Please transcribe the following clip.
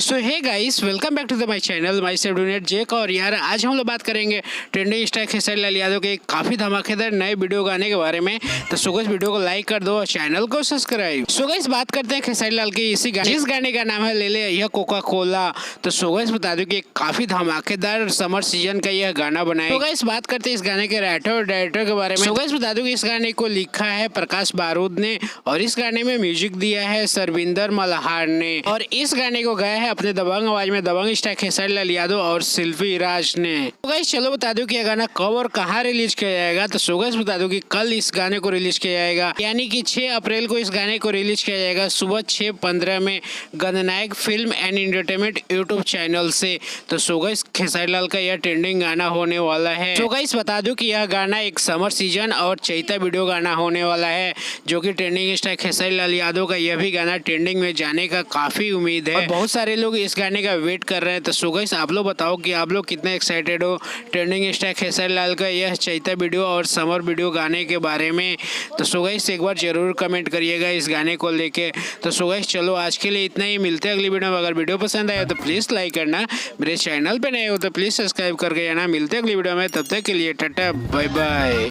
So hey guys, welcome back to the my channel my safe Jake. और यार आज हम लोग बात करेंगे ट्रेंडिंग स्टार खेसारी लाल यादव के काफी धमाकेदार नए वीडियो गाने के बारे में। तो सो गाइस वीडियो को लाइक कर दो और चैनल को सब्सक्राइब। सो गाइस बात करते हैं खेसारी लाल के इसी गाने, जिस गाने का नाम है ले ले यह कोका कोला। तो सो गाइस बता दूं कि काफी धमाकेदार समर सीजन का यह गाना बनाया। तो गाइस बात करते हैं इस गाने के राइटर और डायरेक्टर के बारे में। सो गाइस बता दूं कि इस गाने को लिखा है प्रकाश बारूद ने और इस गाने में म्यूजिक दिया है सरविंदर मल्हार ने। और इस गाने को गाया है अपने दबंग आवाज में दबंग स्टार खेसारी लाल यादव और शिल्पी राज ने। तो गाइस चलो बता दूं कि यह गाना कब और कहां रिलीज किया जाएगा। तो सो गाइस बता दूं कि कल इस गाने को रिलीज किया जाएगा, यानी कि 6 अप्रैल को इस गाने को रिलीज किया जाएगा सुबह 6:15 में Gananayak film and entertainment YouTube channel से। तो सो गाइस खेसारी लाल का यह ट्रेंडिंग गाना होने वाला है। तो गाइस बता दूं कि यह गाना एक समर सीजन और चैता वीडियो गाना होने वाला है, जो कि ट्रेंडिंग स्टार खेसारी लाल यादव का यह भी गाना ट्रेंडिंग में जाने का काफी उम्मीद है और बहुत सारे लोग इस गाने का वेट कर रहे हैं। तो सो गाइस आप लोग बताओ कि आप लोग कितने एक्साइटेड हो ट्रेंडिंग स्टार खेसारी लाल का यह चैता वीडियो और समर वीडियो गाने के बारे में। तो सो गाइस एक बार जरूर कमेंट करिएगा इस गाने को लेके। तो सो गाइस चलो आज के लिए इतना ही, मिलते हैं अगली वीडियो में। अगर वीडियो पसंद आया तो प्लीज लाइक करना, मेरे चैनल पे नए हो तो प्लीज सब्सक्राइब करके जाना। मिलते हैं अगली वीडियो में, तब तक के लिए टाटा बाय बाय।